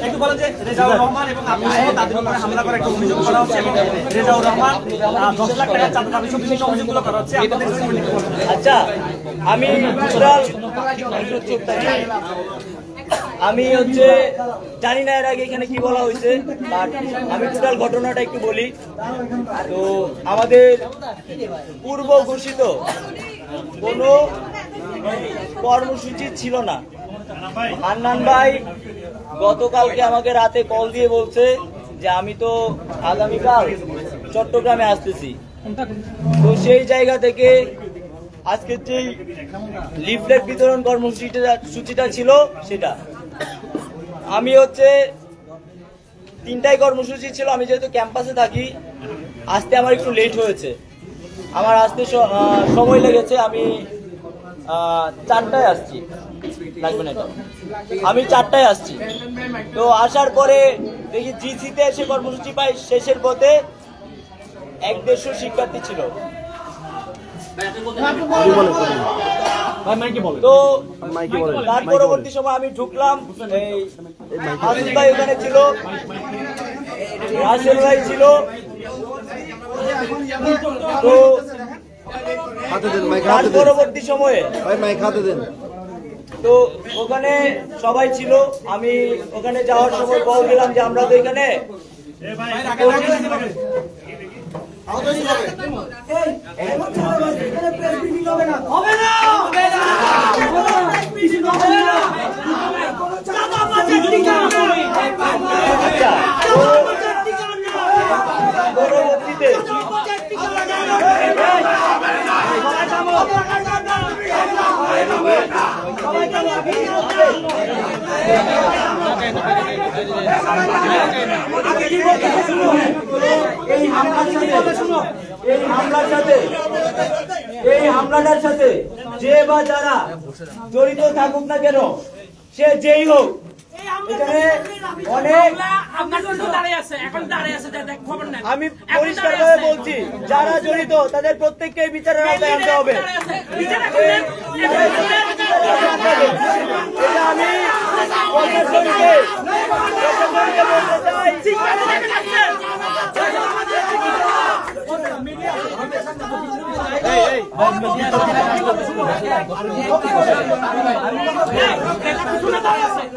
একটু বলেন যে রেজাউর রহমান এবং আপনার সহ তাদের উপরে হামলা করে একটা অভিযোগ করা হচ্ছে এবং রেজাউর রহমান 10 লাখ টাকা চাঁদা দাবি সহ বিভিন্ন অভিযোগগুলো করা হচ্ছে। আচ্ছা, আমি হচ্ছে জানি না এর আগে এখানে কি বলা হয়েছে, বাট আমি টোটাল ঘটনাটা একটু বলি। তো আমাদের পূর্ব ঘোষিত কোনো কর্মসূচি ছিল না। হান্নান ভাই গতকালকে আমাকে রাতে কল দিয়ে বলছে যে আমি তো আগামীকাল চট্টগ্রামে আসতেছি। তো সেই জায়গা থেকে আজকের যেই লিফলেট বিতরণ কর্মসূচিটা ছিল সেটা আমি হচ্ছে 3টায় কর্মসূচি ছিল। আমি যেহেতু ক্যাম্পাসে থাকি, আসতে আমার একটু লেট হয়েছে, আমার আসতে সময় লেগেছে। আমি 4টায় আসছি, লাগবে না, আমি 4টায় আসছি। তো আসার পরে দেখি জিসিতে এসে কর্মসূচি পাই, শেষের পথে 150 শিক্ষার্থী ছিল। তো তার পরবর্তী সময় আমি ঢুকলাম, হাসিন ভাই ওখানে ছিল, রাসেল ভাই ছিল। তো তার পরবর্তী সময়ে তো ওখানে সবাই ছিল। আমি ওখানে যাওয়ার সময় কল দিলাম যে আমরা তো এখানে পরবর্তীতে এই হামলাটার সাথে যে বা যারা জড়িত থাকুক না কেন, সে যেই হোক, এখানে অনেক আমি পরিষ্কারভাবে বলছি, যারা জড়িত তাদের প্রত্যেককে বিচারের আওতায় আনতে হবে। এটা আমি প্রশাসনকে বলতে চাই,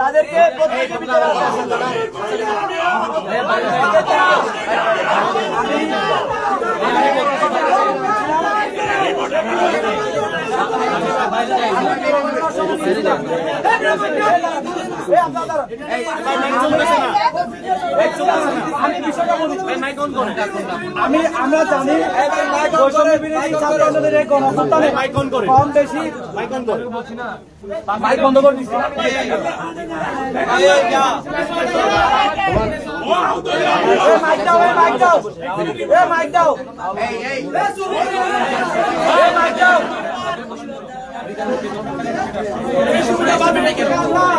তাদেরকে প্রত্যেককে বিচার আমরা জানি কম বেশি মাইক বন্ধ করে দিচ্ছি।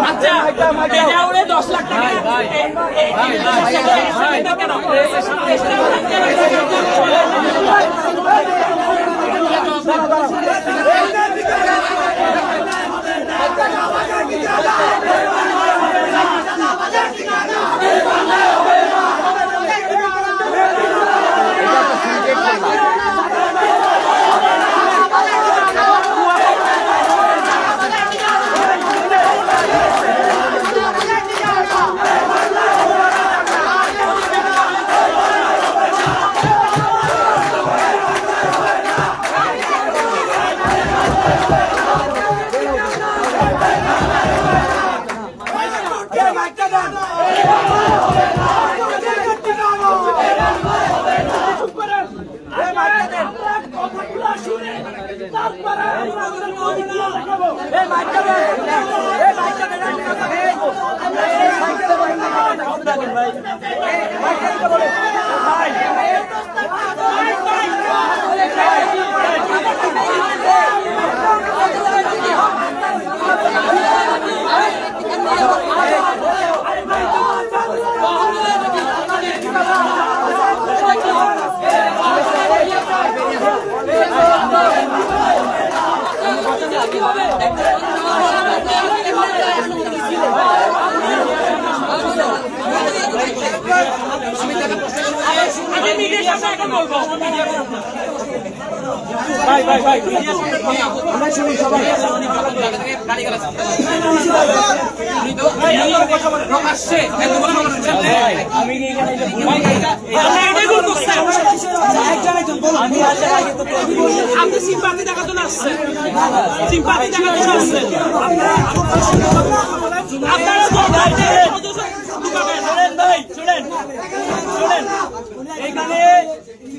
আচ্ছা 10 লাখ টাকা আপনি সিম্পাতি দেখার জন্য আসছেন, সিম্পাতি দেখার জন্য আসছেন। এখানে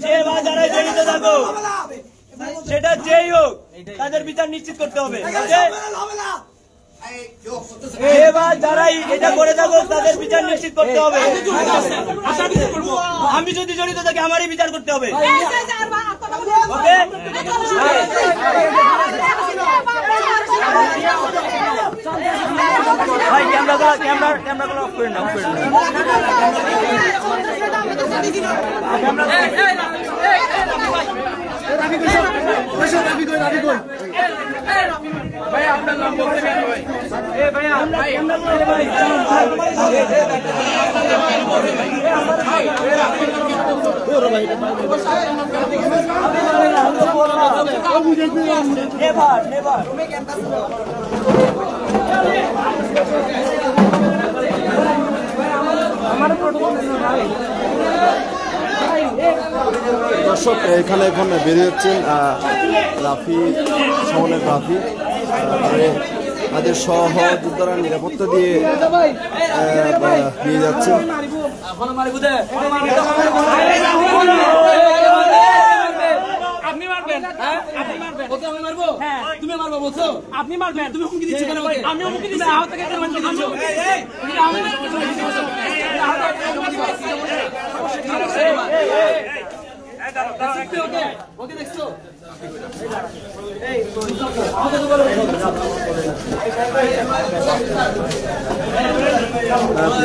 যে বা যারা জড়িত থাকো সেটা যেই হোক তাদের বিচার নিশ্চিত করতে হবে। যে বা যারাই এটা করে থাকো তাদের বিচার নিশ্চিত করতে হবে। আমি যদি জড়িত থাকি আমারই বিচার করতে হবে। ওকে, ভাই ক্যামেরাগুলো অফ করে নাও, ভাই আপনার নাম বলতে ভাই দর্শক এখানে এখন বেরিয়ে হচ্ছেন রাফি, সমনের রাফি, তাদের সহযোদ্ধারা নিরাপত্তা দিয়ে নিয়ে যাচ্ছেন। আপনি মারবেন, আপনি মারবেন, আমি মারবো, হ্যাঁ তুমি মারবো বলছো, আপনি মারবেন, তুমি হুমকি দিচ্ছ কেন? আমি হুমকি দিচ্ছি, আহত থেকে হুমকি দিচ্ছ। ওকে দেখছো?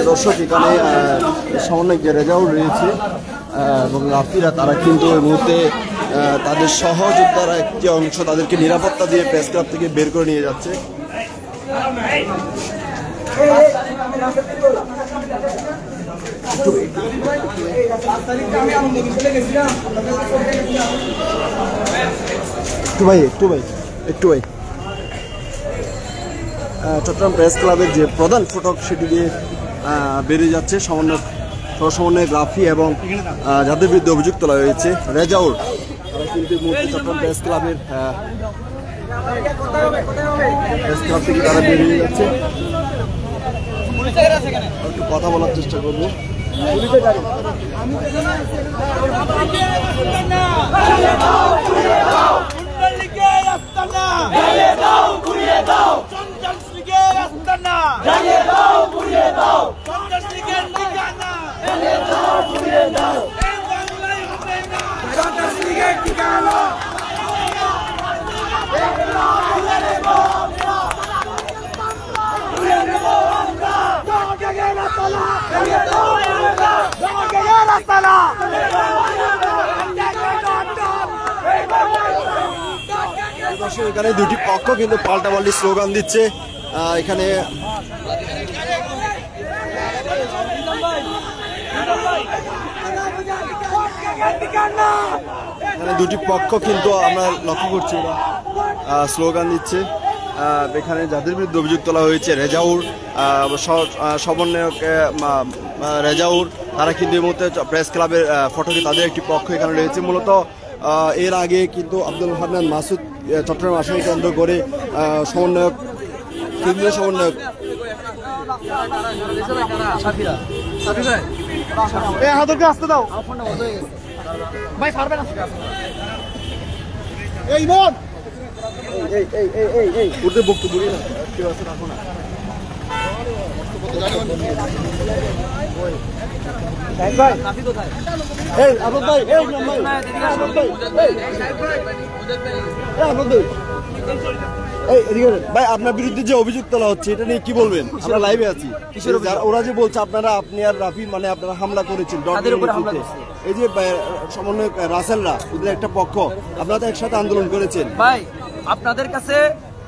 দর্শক এখানে সমন্বয়ক যে রেজাউল রয়েছে এবং রাফিরা, তারা কিন্তু এই মুহূর্তে তাদের সহযোদ্ধারা একটি অংশ তাদেরকে নিরাপত্তা দিয়ে প্রেস ক্লাব থেকে বের করে নিয়ে যাচ্ছে। একটু ভাই চট্টগ্রাম প্রেস ক্লাবের যে প্রধান ফটক সেটি দিয়ে বেরিয়ে যাচ্ছে সমন্বয়ক রাফি এবং যাদের বিরুদ্ধে অভিযোগ তোলা হয়েছে রেজাউল, তারা কিন্তু চট্টগ্রাম প্রেস ক্লাবের থেকে তারা বেরিয়ে যাচ্ছে। একটু কথা বলার চেষ্টা করবো। এখানে দুটি পক্ষ কিন্তু পাল্টাপাল্টি স্লোগান দিচ্ছে। এখানে দুটি পক্ষ কিন্তু আমরা লক্ষ্য করছি স্লোগান দিচ্ছে। এখানে যাদের বিরুদ্ধে অভিযোগ তোলা হয়েছে রেজাউল, সমন্বয়ক রেজাউল, তারা কিন্তু এই মুহূর্তে প্রেস ক্লাবের ফটকে তাদের একটি পক্ষ এখানে রয়েছে। মূলত এর আগে কিন্তু আব্দুল হান্নান মাসুদ চট্টগ্রাম আসনে কেন্দ্র করে কেন্দ্রীয় সমন্বয়ক আসতে দাও ভাই, পারবেন এই মন ওদের বক্তব্য কেউ আছে রাখো না। ভাই আপনার বিরুদ্ধে যে অভিযোগ তোলা হচ্ছে এটা নিয়ে কি বলবেন? আমরা লাইভে আছি। ওরা যে বলছে আপনি আর রাফি মানে আপনারা হামলা করেছেন, এই যে সমন্বয়ক রাসেলরা ওদের একটা পক্ষ, আপনারা তো একসাথে আন্দোলন করেছেন। ভাই আপনাদের কাছে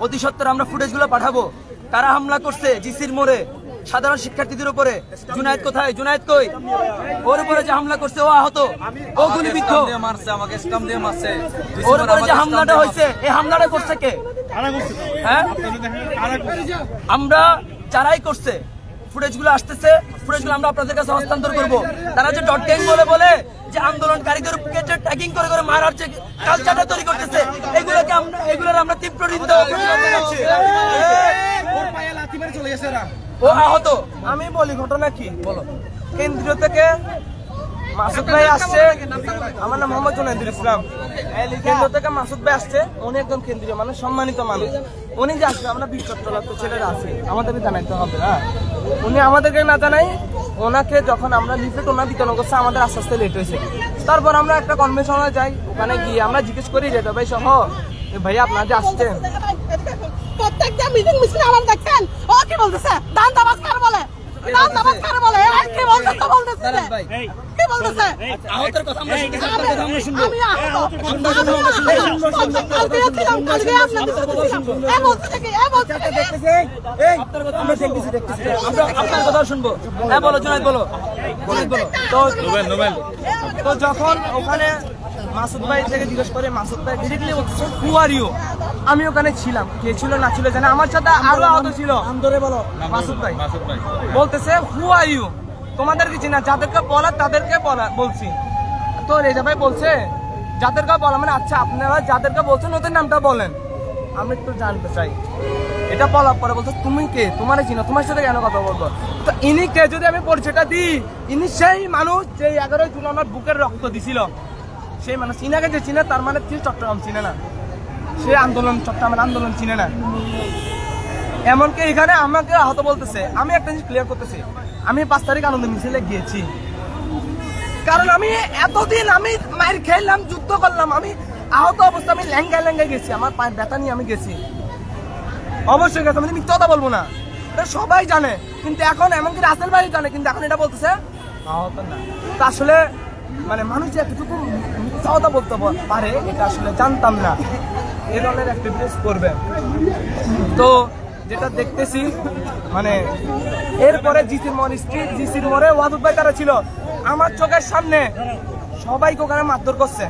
অতি সত্বর আমরা ফুটেজগুলো পাঠাবো, কারা হামলা করছে জিসির মোড়ে সাধারণ শিক্ষার্থীদের উপরে। জুনায়েদ কোথায়? জুনায়েদ কই? ওর উপরে যে হামলা করছে ও আহত, ও গুলিবিদ্ধ। ওর উপরে যে হামলাটা হয়েছে, এই হামলাটা করছে কে? হ্যাঁ, আমরা যারাই করছে, ফুটেজগুলো আসতেছে, ফুটেজগুলো আমরা আপনাদের কাছে হস্তান্তর করব। তারা যে ডট গ্যাং বলে যে আন্দোলনকারীদের ট্যাগিং করে করে মারার যে কালচারটা তৈরি করতেছে, এগুলোর আমরা তীব্র নিন্দা জানাচ্ছি। ও আহত। আমি বলি ঘটনা কি, বলো। কেন্দ্রীয় থেকে মাসুদ ভাই আসছে, আমার নাম মোহাম্মদ জুনায়েদুল ইসলাম। কেন্দ্র থেকে মাসুদ ভাই আসছে, উনি একদম কেন্দ্রীয় মানুষ, সম্মানিত মানুষ। উনি যে আসবে, আমরা বিশ চট্টলার তো ছেলেরা আছি, আমাদেরকে জানাইতে হবে। হ্যাঁ, উনি আমাদেরকে না জানাই, ওনাকে যখন আমরা লিফলেট ওনার বিতরণ করছে, আমাদের আস্তে আস্তে লেট হয়েছে। তারপর আমরা একটা কনভেনশনে যাই, ওখানে গিয়ে আমরা জিজ্ঞেস করি রেজা ভাই সহ, ভাই আপনারা যে আসছেন প্রত্যেকটা মিটিং মিছিল আমার দেখছেন, ও কি বলতেছে? দান দাবাজ কার বলে? দান দাবাজ কার বলে? আর কি বলতে তো বলতেছে? কি বলতেছে? আহতের কথা আমরা শুনছি, আপনার কথা আমরা শুনবো। আমি আহত। কালকে আপনাদের সাথে শুনবো। এ বলতে কি? এ বলতে দেখতেছে? আপনার কথা আমরা দেখতেছি। আমরা আপনার কথা শুনবো। হ্যাঁ বলো জুনায়েদ, বলো। তো যখন ওখানে মাসুদ ভাই থেকে জিজ্ঞেস করে, মাসুদ ভাই ডিরেক্টলি বলছে হু আর ইউ। আমি ওখানে ছিলাম, কে ছিল না ছিল জানে, আমার সাথে আরো আহত ছিল। মাসুদ ভাই বলতেছে হু আর ইউ, তোমাদের কিছু না, যাদেরকে বলা তাদেরকে বলছি। তো রেজা ভাই বলছে যাদেরকে বলা, মানে আচ্ছা আপনারা যাদেরকে বলছেন ওদের নামটা বলেন, আমি একটু জানতে চাই। এটা বলার পরে বলছে তুমি কে, তোমার চিনো, তোমার সাথে কেন কথা বলবো? তো ইনি কে যদি আমি পরিচয়টা দিই, ইনি সেই মানুষ যে 11 জুন আমার বুকের রক্ত দিছিল, সেই মানুষ। ইনাকে যে চিনে, তার মানে চট্টগ্রাম চিনে না, সে আন্দোলন, চট্টগ্রামের আন্দোলন চিনে না। এমনকি এখানে আমাকে আহত বলতেছে। আমি একটা জিনিস ক্লিয়ার করতেছি, আমি 5 তারিখ আনন্দ মিছিলে গিয়েছি, কারণ আমি এতদিন আমি মায়ের খেললাম, যুদ্ধ করলাম, আমি আহত অবস্থা, আমি ল্যাঙ্গায় গেছি, আমার পায়ের ব্যথা নিয়ে আমি গেছি, অবশ্যই গেছি, আমি মিথ্যা কথা বলবো না, এটা সবাই জানে। কিন্তু এখন এমনকি রাসেল ভাই জানে, কিন্তু এখন এটা বলতেছে আহত না। তা আসলে মানে মানুষ যে এতটুকু মিথ্যা কথা বলতে পারে, এটা আসলে জানতাম না এই ধরনের অ্যাক্টিভিটিস করবে। তো যেটা দেখতেছি, মানে এরপরে জিসির মোড় স্ট্রিট, জিসির মোড়ে ওয়াদুদ ভাই তারা ছিল, আমার চোখের সামনে সবাইকে ওখানে মারধর করছে।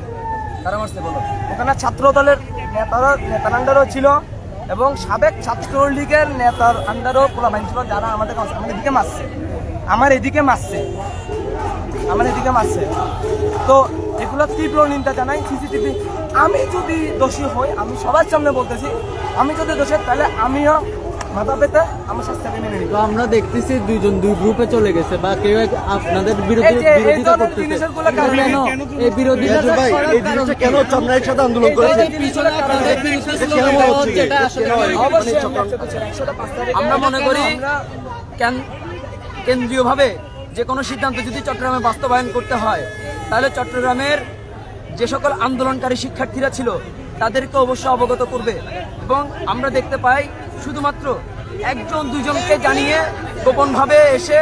তারা মারছে বলো, ওখানে ছাত্র দলের নেতার আন্ডারও ছিল, এবং সাবেক ছাত্রলীগের নেতার আন্ডারও পোলা বাইন ছিল, যারা আমাদের এদিকে মারছে, আমার এদিকে মারছে। তো এগুলো তীব্র নিন্দা জানাই। সিসিটিভি, আমি যদি দোষী হই, আমি সবার সামনে বলতেছি, আমি যদি দোষী, তাহলে আমিও মাথা পেতে আমার শাস্তি মেনে নিই। তো আমরা দেখতেছি দুইজন দুই গ্রুপে চলে গেছে, বা কেউ আপনাদের বিরোধিতা করতেছে, এই বিরোধিতা কেন আমরা একসাথে আন্দোলন করেছি? আমরা মনে করি কেন্দ্রীয়ভাবে যে কোনো সিদ্ধান্ত যদি চট্টগ্রামে বাস্তবায়ন করতে হয়, তাহলে চট্টগ্রামের যে সকল আন্দোলনকারী শিক্ষার্থীরা ছিল তাদেরকে অবশ্যই অবগত করবে। এবং আমরা দেখতে পাই শুধুমাত্র 1-2জনকে জানিয়ে গোপনভাবে এসে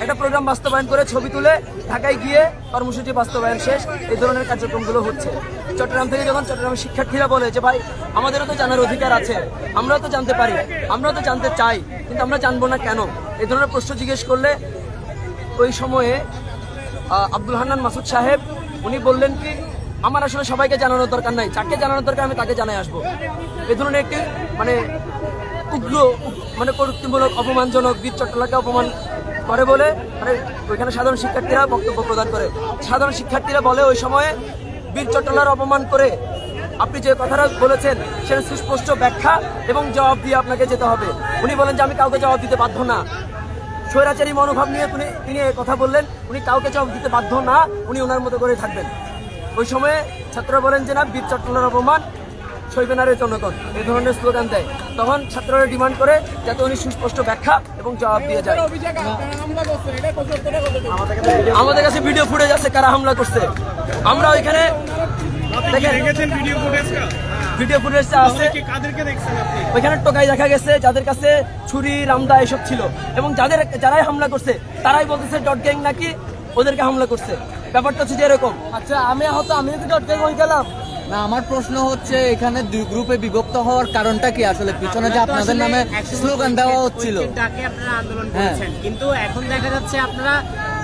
একটা প্রোগ্রাম বাস্তবায়ন করে ছবি তুলে ঢাকায় গিয়ে কর্মসূচি বাস্তবায়ন শেষ, এই ধরনের কার্যক্রমগুলো হচ্ছে। চট্টগ্রাম থেকে যখন চট্টগ্রামের শিক্ষার্থীরা বলে যে ভাই আমাদেরও তো জানার অধিকার আছে, আমরাও তো জানতে পারি, আমরাও তো জানতে চাই, কিন্তু আমরা জানবো না কেন, এই ধরনের প্রশ্ন জিজ্ঞেস করলে ওই সময়ে আব্দুল হান্নান মাসুদ সাহেব উনি বললেন কি, আমার আসলে সবাইকে জানানোর দরকার নাই, যাকে জানানোর দরকার আমি তাকে জানাই আসবো। এই ধরনের একটি মানে উগ্র, মানে কর্তৃত্বমূলক, অপমানজনক, বীর চট্টলাকে অপমান করে বলে মানে ওইখানে সাধারণ শিক্ষার্থীরা বক্তব্য প্রদান করে। সাধারণ শিক্ষার্থীরা বলে ওই সময়ে বীর চট্টলার অপমান করে আপনি যে কথাটা বলেছেন সেটা সুস্পষ্ট ব্যাখ্যা এবং জবাব দিয়ে আপনাকে যেতে হবে। উনি বলেন যে আমি কাউকে জবাব দিতে বাধ্য না, স্বৈরাচারী মনোভাব নিয়ে তিনি কথা বললেন, উনি কাউকে জবাব দিতে বাধ্য না, উনি ওনার মতো করে থাকবেন। ওই সময়ে ছাত্ররা বলেন যে না, বীর চট্টলার অপমান সইবে না রে জনগণ, এই ধরনের স্লোগান দেয়। তখন ছাত্ররা ডিমান্ড করে যাতে উনি সুস্পষ্ট ব্যাখ্যা এবং জবাব দিয়ে যায়। আমাদের কাছে ভিডিও ফুটেজ আছে কারা হামলা করছে, আমরা ওইখানে ভিডিও ফুটেজ আছে, ওইখানে টোকাই দেখা গেছে যাদের কাছে ছুরি, রামদা এসব ছিল, এবং যারাই হামলা করছে তারাই বলতেছে ডট গ্যাং নাকি ওদেরকে হামলা করছে। ব্যাপারটা হচ্ছে যে এরকম। আচ্ছা আমি আহত, আমি যদি ডট গ্যাং হয়ে গেলাম, না, আমার প্রশ্ন হচ্ছে এখানে দুই গ্রুপে বিভক্ত হওয়ার কারণটা কি আসলে? পিছনে যে আপনাদের নামে স্লোগান দেওয়া হচ্ছিল, ডাকে আপনারা আন্দোলন করেছেন, কিন্তু এখন দেখা যাচ্ছে আপনারা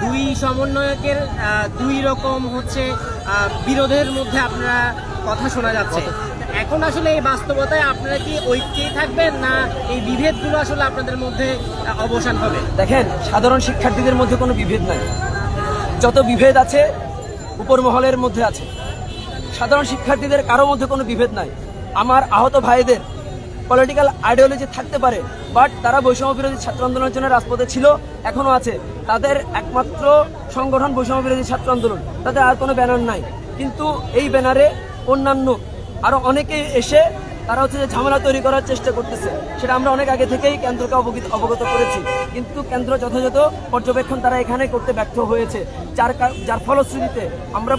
দুই সমন্বয়কের দুই রকম হচ্ছে বিরোধের মধ্যে আপনারা কথা শোনা যাচ্ছে। এখন আসলে এই বাস্তবতায় আপনারা কি ঐক্যেই থাকবেন, না এই বিভেদগুলো আসলে আপনাদের মধ্যে অবসান হবে? দেখেন, সাধারণ শিক্ষার্থীদের মধ্যে কোনো বিভেদ নাই। যত বিভেদ আছে উপর মহলের মধ্যে আছে। সাধারণ শিক্ষার্থীদের কারো মধ্যে কোনো বিভেদ নাই। আমার আহত ভাইদের পলিটিক্যাল আইডিওলজি থাকতে পারে, বাট তারা বৈষম্য বিরোধী ছাত্র আন্দোলনের জন্য রাজপথে ছিল, এখনো আছে। তাদের একমাত্র সংগঠন বৈষম্য বিরোধী ছাত্র আন্দোলন, তাদের আর কোনো ব্যানার নাই। কিন্তু এই ব্যানারে অন্যান্য আরো অনেকে এসে তারা হচ্ছে যে ঝামেলা তৈরি করার চেষ্টা করতেছে। সেটা আমরা অনেক আগে থেকেই কেন্দ্রকে অবগত করেছি, কিন্তু কেন্দ্র যথাযথ পর্যবেক্ষণ তারা এখানে করতে ব্যর্থ হয়েছে, যার ফলশ্রুতিতে আমরা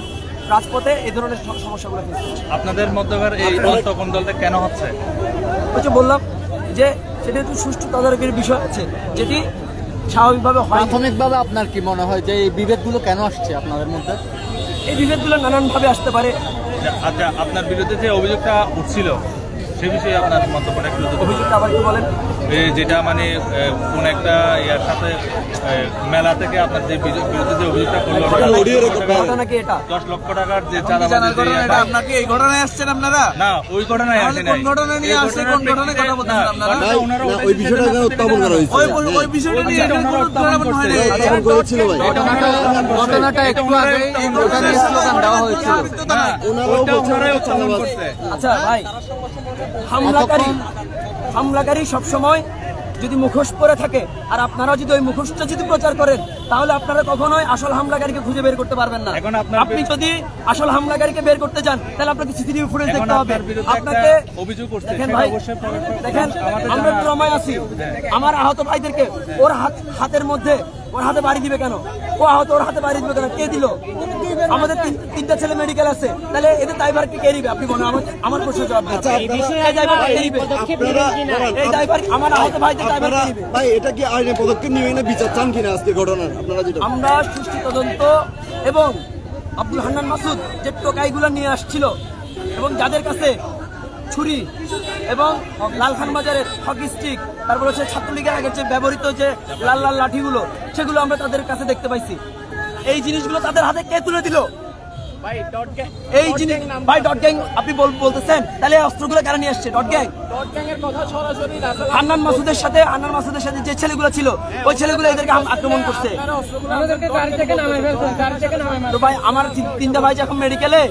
রাজপথে এই ধরনের সমস্যাগুলো ফেস করছি। আপনাদের মধ্যকার এই অন্তর্কন্দলটা কেন হচ্ছে? ওই যে বললাম যে সেটা একটু সুষ্ঠু তদারকির বিষয় আছে, যেটি স্বাভাবিকভাবে হয়। প্রাথমিকভাবে আপনার কি মনে হয় যে এই বিভেদগুলো কেন আসছে আপনাদের মধ্যে? এই বিভেদগুলো নানানভাবে আসতে পারে। আচ্ছা, আপনার বিরুদ্ধে যে অভিযোগটা উঠছিল সে বিষয়ে আপনার মন্তব্যটা একটু। অভিযোগটা আবার কি বলেন? যেটা মানে কোন একটা ইয়ার সাথে মেলা থেকে আপনার যে বিরুদ্ধে যে অভিযোগটা করলো, ঘটনা কি এটা? 10 লক্ষ টাকার যে চাঁদাবাজি, আপনাকে এই ঘটনায় আসছেন আপনারা? না, ওই ঘটনায় আসেন নাই। কোন ঘটনা নিয়ে আসছে, কোন ঘটনায় কথা বলতেছেন আপনারা? ওই বিষয়টা উত্থাপন করা হয়েছে। ওই বিষয়টা নিয়ে উত্থাপন হয়নি। ঘটনাটা একটু আগে স্লোগান দেওয়া হয়েছিল। আচ্ছা ভাই, হামলাকারী সবসময় যদি মুখোশ পরে থাকে, আর আপনারা যদি ওই মুখোশটা যদি প্রচার করেন, তাহলে আপনারা কখনোই আসল হামলাকারীকে খুঁজে বের করতে পারবেন না। আপনি যদি আসল হামলাকারীকে বের করতে চান, তাহলে আপনাকে সিসিটিভি ফুটেজ দেখতে হবে। আপনাকে দেখেন ভাই, দেখেন আমরা ট্রমায় আছি। আমার আহত ভাইদেরকে ওর হাতের মধ্যে ওর হাতে বাড়ি দিবে কেন? ও আহত, ওর হাতে বাড়ি দিবে কেন? কে দিল? আমাদের তিনটা ছেলে মেডিকেল আছে, তাহলে এদের দায়ভারকে কে নিবে? আপনি বলেন, আমার প্রশ্ন জবাব দেন। এই দায়ভার আমার আহত ভাইদের দায়ভার কে নিবে? ভাই, এটা কি আইনে পদক্ষেপ নিবে না বিচার চান কিনা আজকে ঘটনার? আপনারা যেটা আমরা সুষ্ঠু তদন্ত এবং আব্দুল হান্নান মাসুদ যে টোকাইগুলো নিয়ে আসছিল এবং যাদের কাছে ছুরি এবং লালখান বাজারের হকি স্টিক, তারপর হচ্ছে ছাত্রলীগের আগে যে ব্যবহৃত যে লাল লাল লাঠিগুলো, সেগুলো আমরা তাদের কাছে দেখতে পাইছি। এই জিনিসগুলো তাদের হাতে কে তুলে দিল? এই জিনিস ভাই, ডট গ্যাং আপনি বলতেছেন, তাহলে অস্ত্রগুলো কারা নিয়ে আসছে? ডট গ্যাং হান্নান মাসুদের সাথে যে ছেলেগুলো ছিল, ওই ছেলেগুলো এদেরকে আক্রমণ করছে। তো ভাই, আমার তিনটা ভাই যখন মেডিকেলে,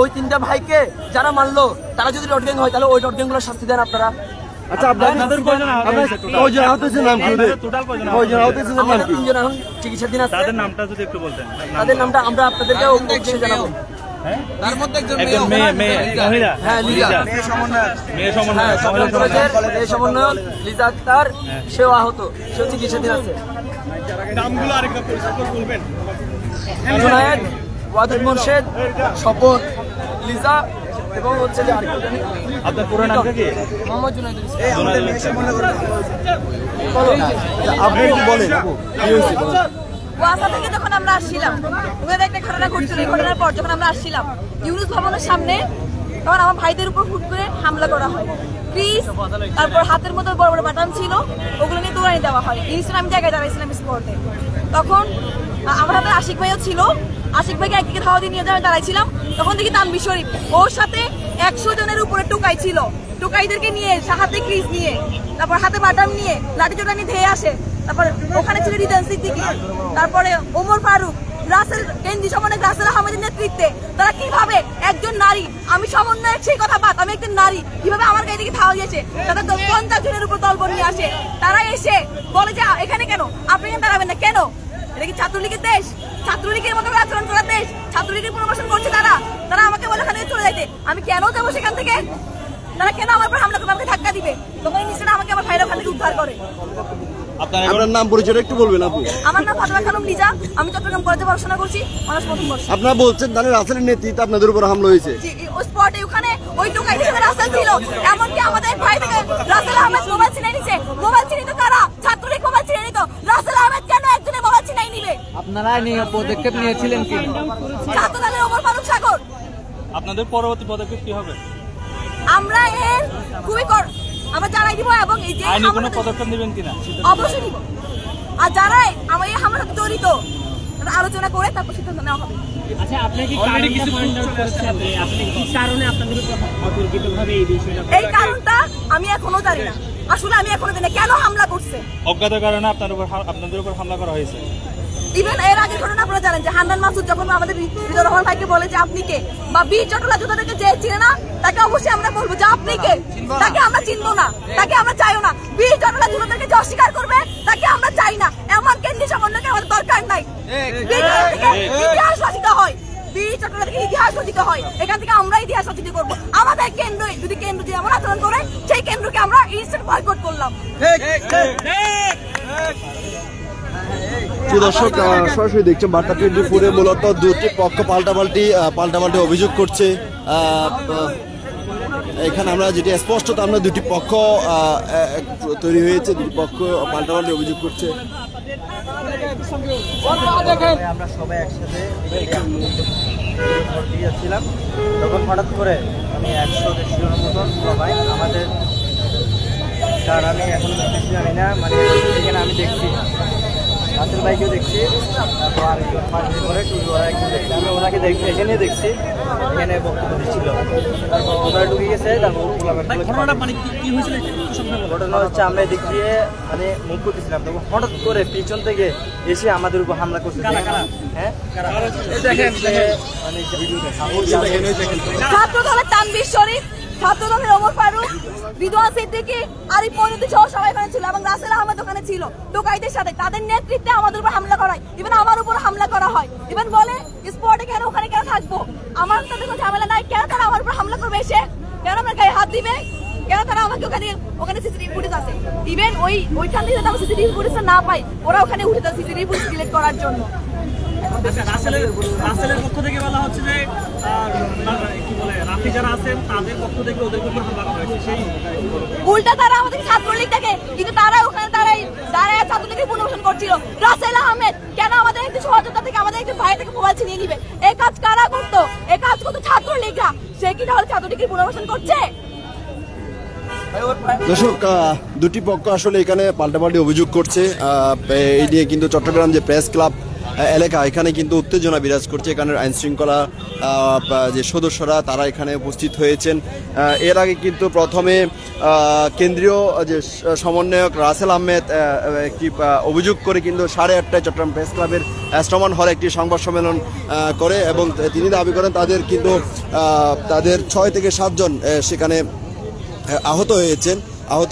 ওই তিনটা ভাইকে যারা মারলো, তারা যদি ডট গ্যাং হয়, তাহলে ওই ডট গ্যাং গুলো শাস্তি দেন আপনারা। আচ্ছা, আপনাদের কয়জন আহত হয়েছে? নাম কি? কয়জন আহত হয়েছে? নাম কি? 3 জন এখন চিকিৎসাধীন আছে। তাদের নামটা যদি একটু বলতেন। তাদের নামটা আমরা আপনাদেরকে জানাবো। তার মধ্যে একজন মহিলা, হ্যাঁ, লিজা, মেয়ে সমন্বয়ক লিজা আক্তার, সেও আহত, সেও চিকিৎসাধীন আছে। নামগুলো আরেকটা পরিষ্কার করে বলবেন। জুনায়েদ, ওয়াদুদ মোর্শেদ, শপথ, লিজা এবং হচ্ছে যে আপনার পুরো নামটা কি? মোহাম্মদ জুনায়েদ। আপনি একটু বলেন, কি হয়েছে? ওয়াসা থেকে যখন আমরা আসছিলাম, ওখানে একটা ঘটনা ঘটছিল। এই ঘটনার পর যখন আমরা আসছিলাম ইউনুস ভবনের সামনে, তখন আমার ভাইদের উপর হুট করে হামলা করা হয়। ক্রিস, তারপর হাতের মধ্যে বড় বড় বাটাম ছিল, ওগুলো নিয়ে দৌড়ানি দেওয়া হয়। ইনস্টাগ্রাম জায়গায় দাঁড়াইছিলাম স্পটে। তখন আমার হাতে আশিক ভাইও ছিল। আশিক ভাইকে একদিকে ধাওয়া দিয়ে নিয়ে যাওয়া দাঁড়াইছিলাম। তখন দেখি তানভীর শরীফ, ওর সাথে 100 জনের উপরে টোকাই ছিল। টোকাইদেরকে নিয়ে, হাতে ক্রিস নিয়ে, তারপর হাতে বাটাম নিয়ে, লাঠি চোটা নিয়ে ধেয়ে আসে। তারপর ওখানে ছিল রিদান সিদ্দিকী, তারপরে ওমর ফারুক, রাসেল কেন্দ্রীয় সমন্বয়ক রাসেল আহমেদের নেতৃত্বে। তারা কিভাবে একজন নারী, আমি সমন্বয়ক সেই কথা বাদ, আমি একজন নারী, কিভাবে আমার গায়ে দিকে ধাওয়া দিয়েছে। তাদের 50 জনের উপর দলবল নিয়ে আসে। তারা এসে বলে যে এখানে কেন, আপনি এখানে দাঁড়াবেন না কেন? এটা কি ছাত্রলীগের দেশ? ছাত্রলীগের মতো আচরণ করার দেশ? ছাত্রলীগের পুনর্বাসন করছে তারা আমাকে বলে ওখানে চলে যাইতে। আমি কেন যাবো সেখান থেকে? তারা কেন আমার উপর হামলা করবে, আমাকে ধাক্কা দিবে? তখন নিশ্চয় আমাকে আমার ভাইরা ওখান থেকে উদ্ধার করে। আপনার নাম পরিচয়টা একটু বলবেন আপু? আমার নাম ফাতেমা খানম লিজা, আমি চট্টগ্রাম কলেজে পড়াশোনা করছি, অনার্স প্রথম বর্ষ। আপনারা বলছেন তাহলে রাসেলের নেতৃত্বে আপনাদের উপর হামলা হয়েছে? ওই স্পটে ওখানে ওই টোকাইদের সাথে রাসেল ছিল। এমনকি আমাদের ভাই থেকে রাসেল আহমেদ মোবাইল ছিনাই নিছে। মোবাইল চিনিত কারা? ছাত্রলীগ মোবাইল ছিনাই নিত। রাসেল আহমেদ কেন একজনের মোবাইল ছিনাই নিবে? আপনারা পদক্ষেপ নিয়েছিলেন কি? ছাত্রদলের ওমর ফারুক সাগর, আপনাদের পরবর্তী পদক্ষেপ কি হবে? আমরা এর খুবই আমরা জানাই দিব এবং এই যে আইনি কোনো পদক্ষেপ নেবেন কিনা? অবশ্যই নিব। আর যারা আমার এই হামলার সাথে জড়িত আলোচনা করে তারপর সিদ্ধান্ত নেওয়া হবে। আচ্ছা, আপনি কি কিছু আপনি কি কারণে আপনাদের উপর অতর্কিতভাবে এই বিষয়টা? এই কারণটা আমি এখনো জানি না, আসলে আমি এখনো জানি না কেন হামলা করছে। অজ্ঞাত কারণে আপনাদের উপর হামলা করা হয়েছে। ইভেন এর আগের ঘটনা আপনারা জানেন যে হান্নান মাসুদ যখন আমাদের হৃদয় রহমান ভাইকে বলে যে আপনি কে, বা বীর চটলা যোদ্ধাদেরকে যে চিনে না তাকে অবশ্যই আমরা বলবো যে আপনি কে, তাকে আমরা চিনবো না, তাকে আমরা চাইও না। বীর চটলা যোদ্ধাদেরকে যে অস্বীকার করবে তাকে আমরা চাই না। এমন কেন্দ্রীয় সমন্বয়কে আমাদের দরকার নাই। ইতিহাস রচিত হয়, বীর চটলা থেকে ইতিহাস রচিত হয়, এখান থেকে আমরা ইতিহাস রচিত করবো। আমাদের কেন্দ্র যদি এমন আচরণ করে সেই কেন্দ্রকে আমরা ইনস্ট্যান্ট বয়কট করলাম। দর্শক সরাসরি দেখছেন বার্তা 24-এ মূলত দুটি পক্ষ পাল্টাপাল্টি অভিযোগ করছে। এখানে আমরা যেটি স্পষ্টত আমরা দুটি পক্ষ তৈরি হয়েছে, দুটি পক্ষ পাল্টাপাল্টি অভিযোগ করছে। আমরা সবাই একসাথে যাচ্ছিলাম, তখন হঠাৎ করে আমি 100-150 জনের মতন সবাই আমাদের, কারণ আমি এখন জানি না, মানে এখানে আমি দেখছি রাসেল ভাইকেও দেখছি, তারপর আরেকজন পাশে করে টুকরা একজন দেখছি, আমি ওনাকে দেখছি, এখানে দেখছি, এখানে বক্তব্য দিচ্ছিল, তারপর ওনারা ঢুকে গেছে। তারপর ঘটনা হচ্ছে আমরা এদিক দিয়ে মানে মুখ করতেছিলাম, তখন হঠাৎ করে পিছন থেকে এসে আমাদের উপর হামলা করছে। হ্যাঁ, ছাত্রদলের তানভীর শরীফ, ছাত্রদলের ওমর ফারুক, রিদওয়ান সিদ্দিকী, আরিফ মনির সহ সবাই ওখানে ছিল এবং রাসেল আহমেদ ওখানে ছিল টোকাইদের সাথে। তাদের নেতৃত্বে আমাদের উপর হামলা করা হয়, ইভেন আমার উপর হামলা করা হয়। ইভেন বলে স্পটে কেন ওখানে কেন থাকবো, আমার সাথে কোনো ঝামেলা নাই, কেন তারা আমার উপর হামলা করবে, এসে কেন আমার গায়ে হাত দিবে, কেন তারা আমাকে ওখানে সিসিটিভি ফুটেজ আছে। ইভেন ওইখান থেকে যদি আমরা সিসিটিভি ফুটেজ না পাই, ওরা ওখানে উঠে যায় সিসিটিভি ফুটেজ ডিলিট করার জন্য। রাসেলের পক্ষ থেকে বলা হচ্ছে যে কি বলে রাফি যারা আছেন তাদের পক্ষ থেকে ওদের উপর হামলা করা হয়েছে, সেই উল্টা তারা আমাদের ছাত্রলীগ থেকে, কিন্তু তারা ওখানে দাঁড়ায় ছাত্রলীগের পুনর্বাসন করছিল। রাসেল আহমেদ কেন আমাদের একটি সহযোদ্ধা থেকে আমাদের একটি ভাই থেকে মোবাইল ছিনিয়ে নিবে? এই কাজ কারা করতো? এই কাজ করতো ছাত্রলীগরা। সে কি তাহলে ছাত্রলীগের পুনর্বাসন করছে? দর্শক দুটি পক্ষ আসলে এখানে পাল্টাপাল্টি অভিযোগ করছে। এই নিয়ে কিন্তু চট্টগ্রাম যে প্রেস ক্লাব এলাকা, এখানে কিন্তু উত্তেজনা বিরাজ করছে। এখানের আইন শৃঙ্খলা যে সদস্যরা তারা এখানে উপস্থিত হয়েছেন। এর আগে কিন্তু প্রথমে কেন্দ্রীয় যে সমন্বয়ক রাসেল আহমেদ একটি অভিযোগ করে কিন্তু 8:30টায় চট্টগ্রাম প্রেস ক্লাবের অ্যাস্ট্রমান হলে একটি সংবাদ সম্মেলন করে এবং তিনি দাবি করেন তাদের 6 থেকে 7 জন সেখানে আহত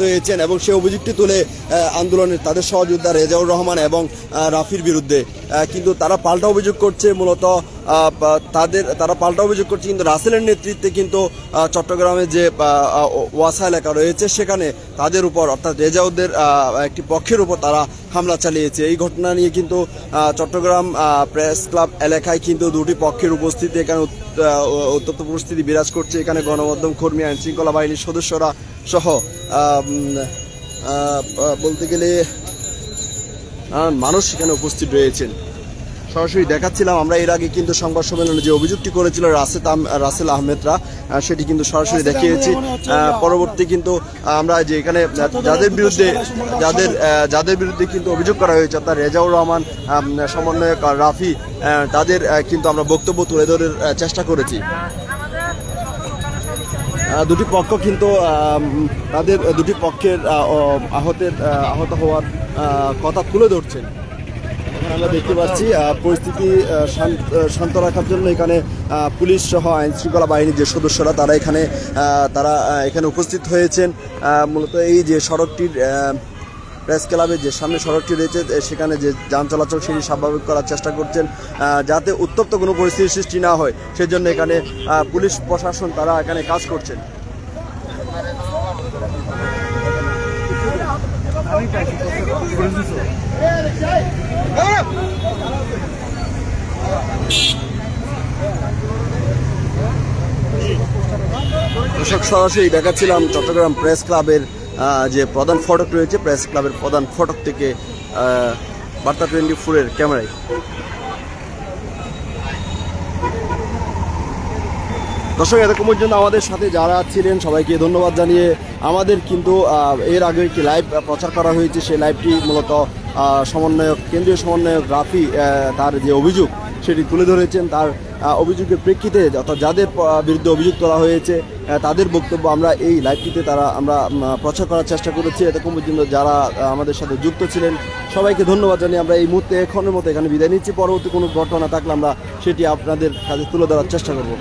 হয়েছেন এবং সে অভিযোগটি তুলে আন্দোলনের তাদের সহযোদ্ধা রেজাউর রহমান এবং রাফির বিরুদ্ধে। কিন্তু তারা পাল্টা অভিযোগ করছে, মূলত তারা পাল্টা অভিযোগ করছে কিন্তু রাসেলের নেতৃত্বে কিন্তু চট্টগ্রামের যে ওয়াসা এলাকা রয়েছে সেখানে তাদের উপর, অর্থাৎ রেজাউদের একটি পক্ষের উপর তারা হামলা চালিয়েছে। এই ঘটনা নিয়ে কিন্তু চট্টগ্রাম প্রেস ক্লাব এলাকায় কিন্তু দুটি পক্ষের উপস্থিতি, এখানে উত্তপ্ত পরিস্থিতি বিরাজ করছে। এখানে গণমাধ্যম কর্মী, আইন শৃঙ্খলা বাহিনীর সদস্যরা সহ বলতে গেলে মানুষ সেখানে উপস্থিত রয়েছেন। সরাসরি দেখাচ্ছিলাম আমরা এর আগে কিন্তু সংবাদ সম্মেলনে যে অভিযোগটি করেছিল রাসেল আহমেদরা, সেটি কিন্তু সরাসরি দেখিয়েছি। পরবর্তী কিন্তু আমরা যে এখানে যাদের বিরুদ্ধে কিন্তু অভিযোগ করা হয়েছে, অর্থাৎ রেজাউর রহমান, সমন্বয়ক রাফি, তাদের কিন্তু আমরা বক্তব্য তুলে ধরার চেষ্টা করেছি। দুটি পক্ষ কিন্তু তাদের দুটি পক্ষের আহত হওয়ার কথা তুলে ধরছেন। আমরা দেখতে পাচ্ছি পরিস্থিতি শান্ত রাখার জন্য এখানে পুলিশ সহ আইন শৃঙ্খলা বাহিনীর যে সদস্যরা তারা এখানে উপস্থিত হয়েছেন। মূলত এই যে সড়কটির প্রেস ক্লাবের যে সামনে সড়কটি রয়েছে সেখানে যে যান চলাচল সেটি স্বাভাবিক করার চেষ্টা করছেন, যাতে উত্তপ্ত কোনো পরিস্থিতির সৃষ্টি না হয় সেজন্য এখানে পুলিশ প্রশাসন তারা এখানে কাজ করছেন। দর্শক সরাসরি দেখাচ্ছিলাম চট্টগ্রাম প্রেস ক্লাবের যে প্রধান ফটক রয়েছে, প্রেস ক্লাবের প্রধান ফটক থেকে বার্তা 24-এর ক্যামেরায়। দর্শক এতক্ষণ পর্যন্ত আমাদের সাথে যারা ছিলেন সবাইকে ধন্যবাদ জানিয়ে আমাদের কিন্তু এর আগে একটি লাইভ প্রচার করা হয়েছে। সেই লাইভটি মূলত সমন্বয়ক কেন্দ্রীয় সমন্বয়ক রাফি তার যে অভিযোগ সেটি তুলে ধরেছেন। তার অভিযোগের প্রেক্ষিতে অর্থাৎ যাদের বিরুদ্ধে অভিযোগ তোলা হয়েছে তাদের বক্তব্য আমরা এই লাইভটিতে আমরা প্রচার করার চেষ্টা করেছি। এতক্ষণ পর্যন্ত যারা আমাদের সাথে যুক্ত ছিলেন সবাইকে ধন্যবাদ জানিয়ে আমরা এই মুহূর্তে এখনের মতো এখানে বিদায় নিচ্ছি। পরবর্তী কোনো ঘটনা থাকলে আমরা সেটি আপনাদের কাছে তুলে ধরার চেষ্টা করব।